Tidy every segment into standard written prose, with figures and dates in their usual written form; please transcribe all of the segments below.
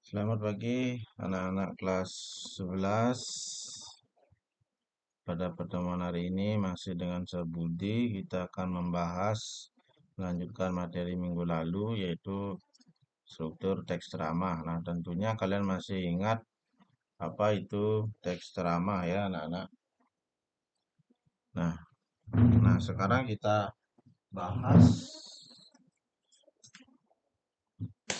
Selamat pagi anak-anak kelas 11. Pada pertemuan hari ini masih dengan saya Budi, kita akan melanjutkan materi minggu lalu yaitu struktur teks ceramah. Nah, tentunya kalian masih ingat apa itu teks ceramah ya anak-anak. Nah, sekarang kita bahas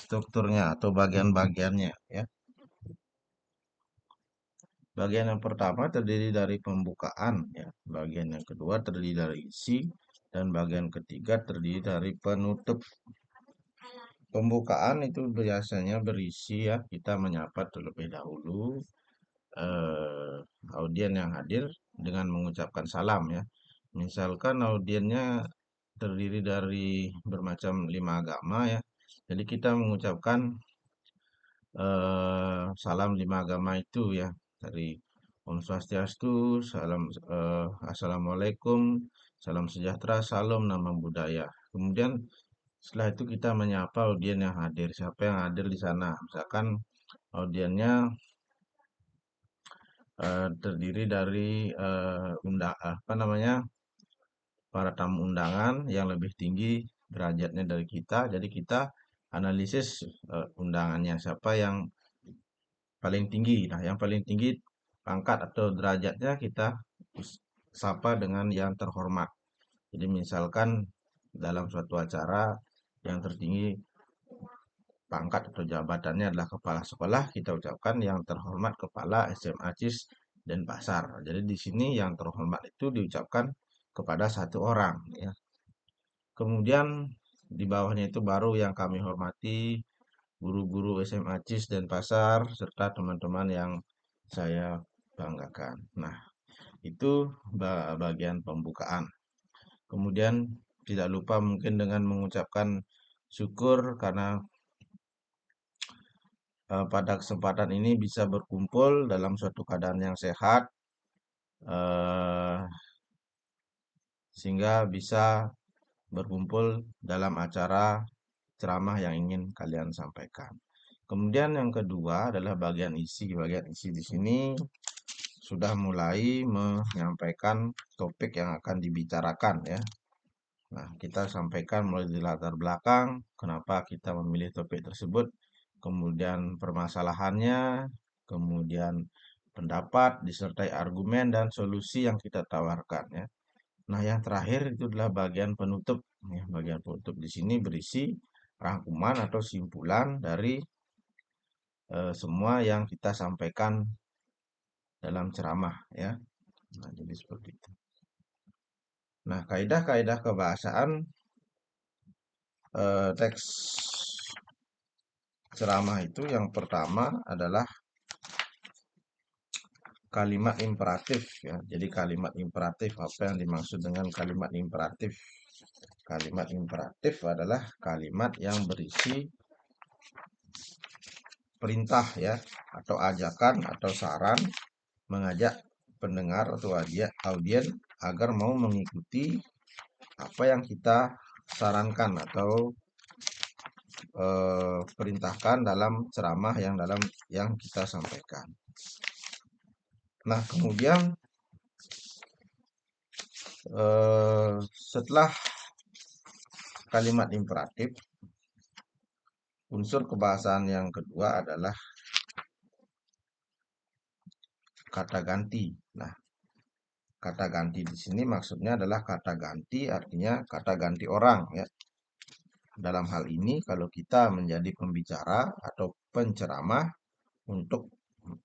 strukturnya atau bagian-bagiannya ya. Bagian yang pertama terdiri dari pembukaan, ya. Bagian yang kedua terdiri dari isi, dan bagian ketiga terdiri dari penutup. Pembukaan itu biasanya berisi ya, kita menyapa terlebih dahulu eh, audien yang hadir dengan mengucapkan salam ya. Misalkan audiennya terdiri dari bermacam 5 agama ya. Jadi kita mengucapkan salam 5 agama itu ya, dari Om Swastiastu, salam Assalamualaikum, salam sejahtera, salam nama budaya. Kemudian setelah itu kita menyapa audien yang hadir, siapa yang hadir di sana. Misalkan audiennya terdiri dari apa namanya, para tamu undangan yang lebih tinggi derajatnya dari kita. Jadi kita analisis undangannya siapa yang paling tinggi. Nah, yang paling tinggi pangkat atau derajatnya kita sapa dengan yang terhormat. Jadi misalkan dalam suatu acara yang tertinggi pangkat atau jabatannya adalah kepala sekolah, kita ucapkan yang terhormat kepala SMA CIS dan Pasar. Jadi di sini yang terhormat itu diucapkan kepada satu orang ya. Kemudian di bawahnya itu baru yang kami hormati guru-guru SMA CIS dan Pasar, serta teman-teman yang saya banggakan. Nah, itu bagian pembukaan. Kemudian tidak lupa mungkin dengan mengucapkan syukur karena pada kesempatan ini bisa berkumpul dalam suatu keadaan yang sehat, eh, sehingga bisa berkumpul dalam acara ceramah yang ingin kalian sampaikan. Kemudian yang kedua adalah bagian isi. Bagian isi di sini sudah mulai menyampaikan topik yang akan dibicarakan ya. Nah, kita sampaikan mulai dari latar belakang, kenapa kita memilih topik tersebut, kemudian permasalahannya, kemudian pendapat, disertai argumen dan solusi yang kita tawarkan ya. Nah, yang terakhir itu adalah bagian penutup. Ya, bagian penutup di sini berisi rangkuman atau simpulan dari semua yang kita sampaikan dalam ceramah ya. Nah, jadi seperti itu. Nah, kaidah-kaidah kebahasaan teks ceramah itu yang pertama adalah kalimat imperatif ya. Jadi kalimat imperatif, apa yang dimaksud dengan kalimat imperatif? Kalimat imperatif adalah kalimat yang berisi perintah ya, atau ajakan atau saran, mengajak pendengar atau audien agar mau mengikuti apa yang kita sarankan atau perintahkan dalam ceramah yang kita sampaikan. Nah, kemudian setelah kalimat imperatif, unsur kebahasaan yang kedua adalah kata ganti. Nah, kata ganti di sini maksudnya adalah kata ganti, artinya kata ganti orang ya. Dalam hal ini kalau kita menjadi pembicara atau penceramah untuk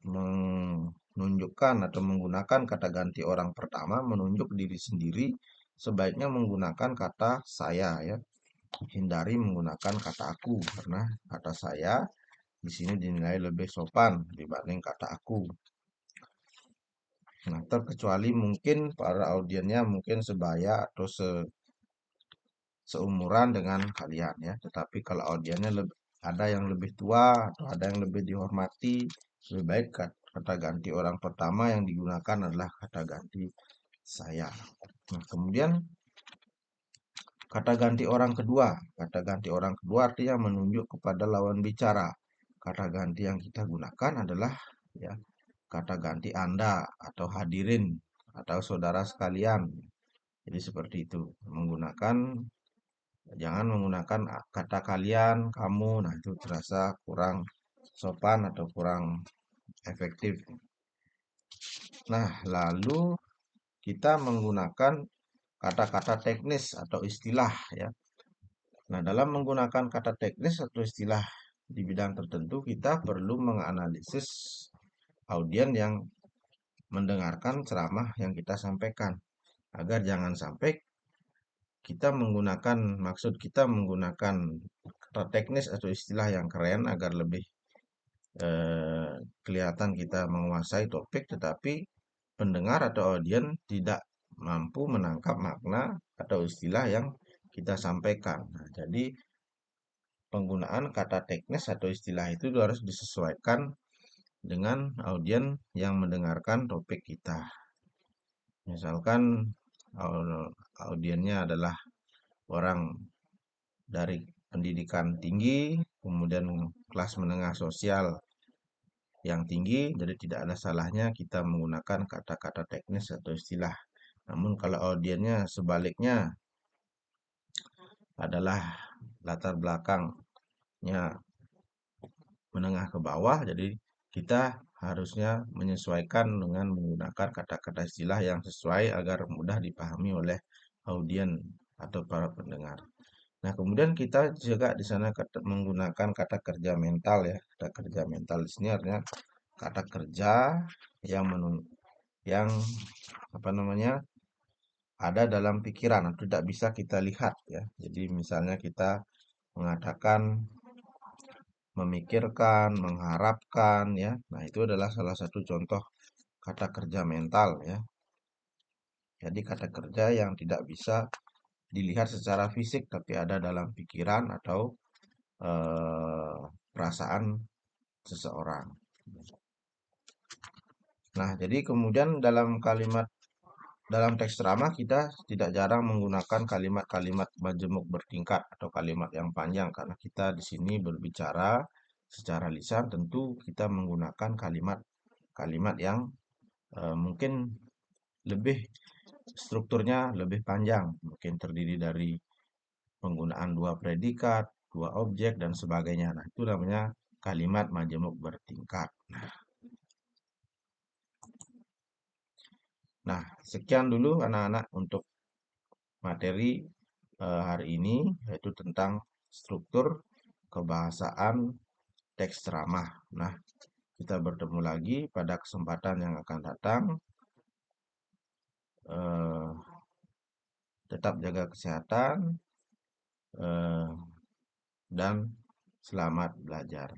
menunjukkan atau menggunakan kata ganti orang pertama, menunjuk diri sendiri, sebaiknya menggunakan kata saya ya. Hindari menggunakan kata aku karena kata saya di sini dinilai lebih sopan dibanding kata aku. Nah, terkecuali mungkin para audiennya mungkin sebaya atau seumuran dengan kalian ya. Tetapi kalau audiennya ada yang lebih tua atau ada yang lebih dihormati, lebih baik kata ganti orang pertama yang digunakan adalah kata ganti saya. Nah, kemudian kata ganti orang kedua. Kata ganti orang kedua artinya menunjuk kepada lawan bicara. kata ganti yang kita gunakan adalah ya kata ganti Anda atau hadirin atau saudara sekalian. Jadi seperti itu. Jangan menggunakan kata kalian, kamu. Nah, itu terasa kurang sopan atau kurang efektif. Nah, lalu kita menggunakan kata-kata teknis atau istilah ya. Nah, dalam menggunakan kata teknis atau istilah di bidang tertentu, kita perlu menganalisis audien yang mendengarkan ceramah yang kita sampaikan. Agar jangan sampai maksud kita menggunakan kata teknis atau istilah yang keren agar lebih kelihatan kita menguasai topik, tetapi pendengar atau audien tidak mampu menangkap makna atau istilah yang kita sampaikan. Nah, jadi penggunaan kata teknis atau istilah itu harus disesuaikan dengan audien yang mendengarkan topik kita. Misalkan audiennya adalah orang dari pendidikan tinggi, kemudian kelas menengah sosial yang tinggi, jadi tidak ada salahnya kita menggunakan kata-kata teknis atau istilah. Namun kalau audiennya sebaliknya adalah latar belakangnya menengah ke bawah, jadi kita harusnya menyesuaikan dengan menggunakan kata-kata istilah yang sesuai agar mudah dipahami oleh audien atau para pendengar. Nah, kemudian kita juga di sana menggunakan kata kerja mental ya. Kata kerja mental di sini artinya kata kerja yang yang apa namanya ada dalam pikiran atau tidak bisa kita lihat ya. Jadi misalnya kita mengatakan memikirkan, mengharapkan ya. Nah, itu adalah salah satu contoh kata kerja mental ya. Jadi kata kerja yang tidak bisa dilihat secara fisik tapi ada dalam pikiran atau eh, perasaan seseorang. Nah, jadi kemudian dalam teks ceramah kita tidak jarang menggunakan kalimat-kalimat majemuk bertingkat atau kalimat yang panjang karena kita di sini berbicara secara lisan tentu kita menggunakan kalimat-kalimat yang mungkin lebih strukturnya lebih panjang, mungkin terdiri dari penggunaan dua predikat, dua objek dan sebagainya. Nah, itu namanya kalimat majemuk bertingkat. Nah, sekian dulu anak-anak untuk materi hari ini yaitu tentang struktur kebahasaan teks ceramah. Nah, kita bertemu lagi pada kesempatan yang akan datang. Eh, Tetap jaga kesehatan dan selamat belajar.